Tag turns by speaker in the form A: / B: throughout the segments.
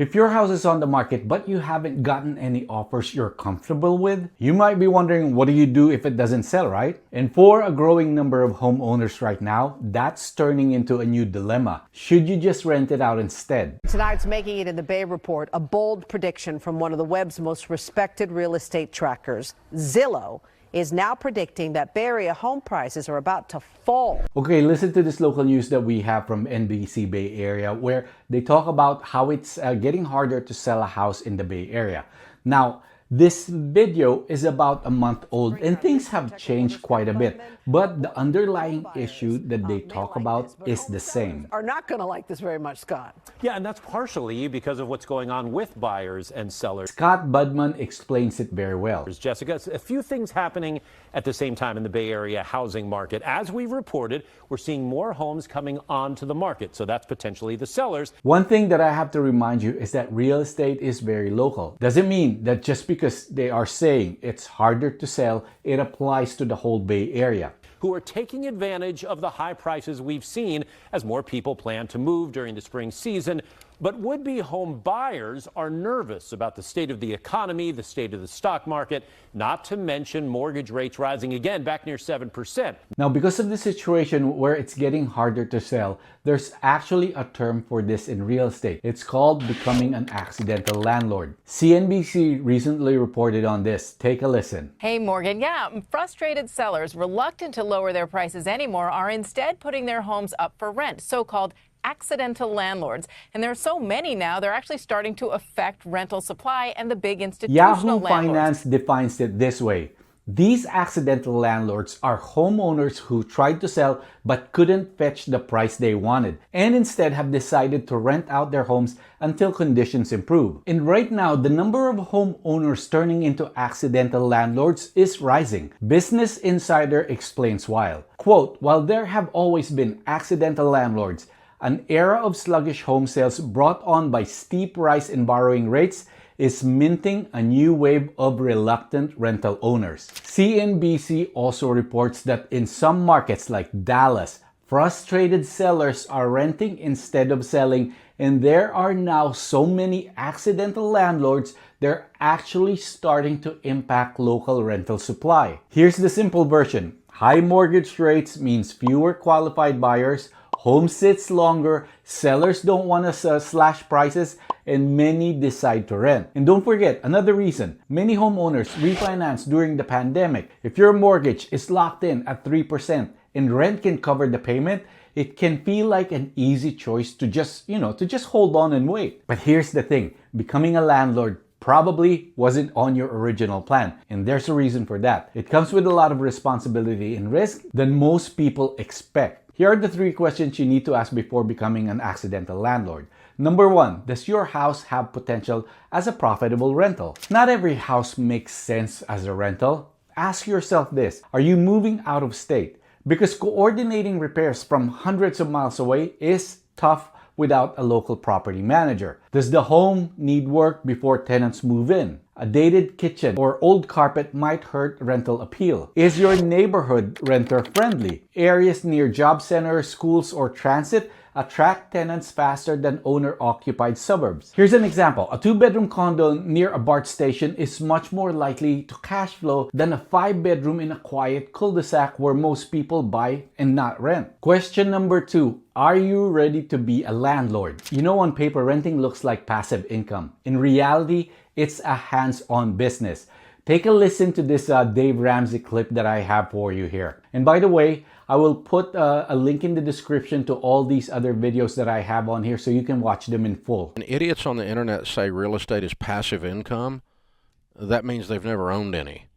A: If your house is on the market but you haven't gotten any offers you're comfortable with, you might be wondering, what do you do if it doesn't sell, right? And for a growing number of homeowners right now, that's turning into a new dilemma. Should you just rent it out instead?
B: Tonight's Making It in the Bay report, a bold prediction from one of the web's most respected real estate trackers, Zillow, is now predicting that Bay Area home prices are about to fall.
A: Okay, listen to this local news that we have from NBC Bay Area, where they talk about how it's getting harder to sell a house in the Bay Area. Now, this video is about a month old and things have changed quite a bit, but the underlying issue that they talk about is the same.
B: Are not going to like this very much, Scott.
C: Yeah, and that's partially because of what's going on with buyers and sellers.
A: Scott Budman explains it very well.
C: Jessica, a few things happening at the same time in the Bay Area housing market. As we've reported, we're seeing more homes coming onto the market, so that's potentially the sellers.
A: One thing that I have to remind you is that real estate is very local. Doesn't mean that just because they are saying it's harder to sell, it applies to the whole Bay Area.
C: Who are taking advantage of the high prices we've seen as more people plan to move during the spring season. But would-be home buyers are nervous about the state of the economy, the state of the stock market, not to mention mortgage rates rising again back near 7%.
A: Now, because of the situation where it's getting harder to sell, there's actually a term for this in real estate. It's called becoming an accidental landlord. CNBC recently reported on this. Take a listen.
D: Hey, Morgan. Yeah, frustrated sellers reluctant to lower their prices anymore are instead putting their homes up for rent, so-called accidental landlords. And there are so many now, they're actually starting to affect rental supply and the big institutional
A: Yahoo Finance defines it this way. These accidental landlords are homeowners who tried to sell but couldn't fetch the price they wanted and instead have decided to rent out their homes until conditions improve. And right now, the number of homeowners turning into accidental landlords is rising. Business Insider explains why. Quote, while there have always been accidental landlords, an era of sluggish home sales brought on by steep rise in borrowing rates is minting a new wave of reluctant rental owners. CNBC also reports that in some markets like Dallas, frustrated sellers are renting instead of selling, and there are now so many accidental landlords, they're actually starting to impact local rental supply. Here's the simple version. High mortgage rates means fewer qualified buyers, home sits longer, sellers don't want to slash prices, and many decide to rent. And don't forget, another reason, many homeowners refinance during the pandemic. If your mortgage is locked in at 3% and rent can cover the payment, it can feel like an easy choice to just hold on and wait. But here's the thing, becoming a landlord probably wasn't on your original plan, and there's a reason for that. It comes with a lot of responsibility and risk than most people expect. Here are the 3 questions you need to ask before becoming an accidental landlord. Number 1, does your house have potential as a profitable rental? Not every house makes sense as a rental. Ask yourself this, are you moving out of state? Because coordinating repairs from hundreds of miles away is tough without a local property manager. Does the home need work before tenants move in? A dated kitchen or old carpet might hurt rental appeal. Is your neighborhood renter friendly? Areas near job centers, schools, or transit attract tenants faster than owner-occupied suburbs. Here's an example. A 2-bedroom condo near a BART station is much more likely to cash flow than a 5-bedroom in a quiet cul-de-sac where most people buy and not rent. Question number 2. Are you ready to be a landlord? You know, on paper, renting looks like passive income. In reality, it's a hands-on business. Take a listen to this Dave Ramsey clip that I have for you here. And by the way, I will put a link in the description to all these other videos that I have on here so you can watch them in full.
E: When idiots on the internet say real estate is passive income, that means they've never owned any.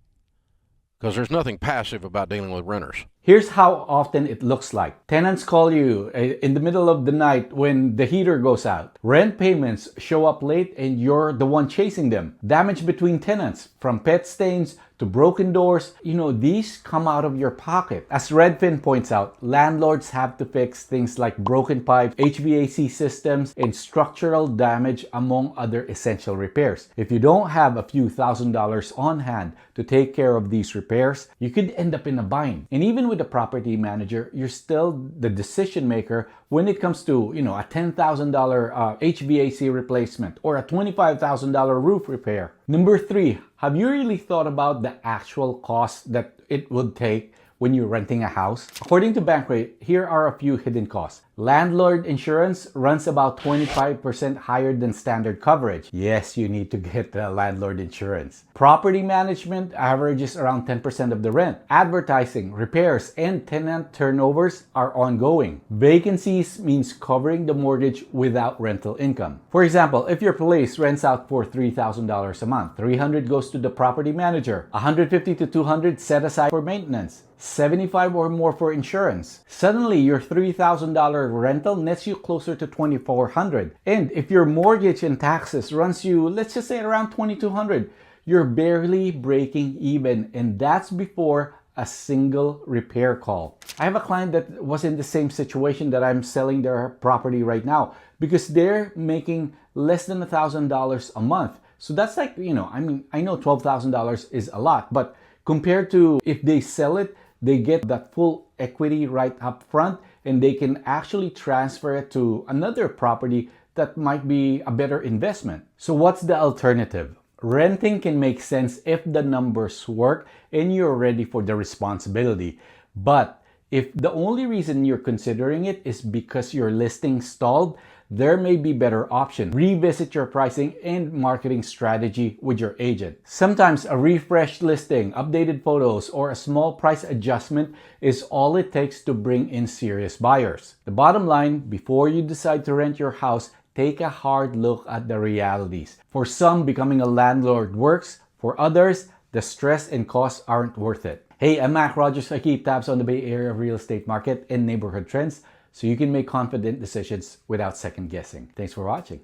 E: Because there's nothing passive about dealing with renters.
A: Here's how often it looks like. Tenants call you in the middle of the night when the heater goes out. Rent payments show up late and you're the one chasing them. Damage between tenants, from pet stains to broken doors, these come out of your pocket. As Redfin points out, landlords have to fix things like broken pipes, HVAC systems, and structural damage, among other essential repairs. If you don't have a few $1,000s on hand to take care of these repairs, you could end up in a bind. And even with a property manager, you're still the decision maker when it comes to, a $10,000 HVAC replacement or a $25,000 roof repair. Number 3, have you really thought about the actual cost that it would take when you're renting a house? According to Bankrate, here are a few hidden costs. Landlord insurance runs about 25% higher than standard coverage. Yes, you need to get the landlord insurance. Property management averages around 10% of the rent. Advertising, repairs, and tenant turnovers are ongoing. Vacancies means covering the mortgage without rental income. For example, if your place rents out for $3,000 a month, $300 goes to the property manager, $150 to $200 set aside for maintenance, $75 or more for insurance. Suddenly, your $3,000 rental nets you closer to $2,400. And if your mortgage and taxes runs you, let's just say around $2,200, you're barely breaking even, and that's before a single repair call. I have a client that was in the same situation that I'm selling their property right now because they're making less than $1,000 a month. So that's like, I know $12,000 is a lot, but compared to if they sell it, they get that full equity right up front and they can actually transfer it to another property that might be a better investment. So what's the alternative? Renting can make sense if the numbers work and you're ready for the responsibility. But if the only reason you're considering it is because your listing stalled, there may be better options. Revisit your pricing and marketing strategy with your agent. Sometimes a refreshed listing, updated photos, or a small price adjustment is all it takes to bring in serious buyers. The bottom line, before you decide to rent your house, take a hard look at the realities. For some, becoming a landlord works. For others, the stress and costs aren't worth it. Hey, I'm Mac Rogers. I keep tabs on the Bay Area real estate market and neighborhood trends so you can make confident decisions without second guessing. Thanks for watching.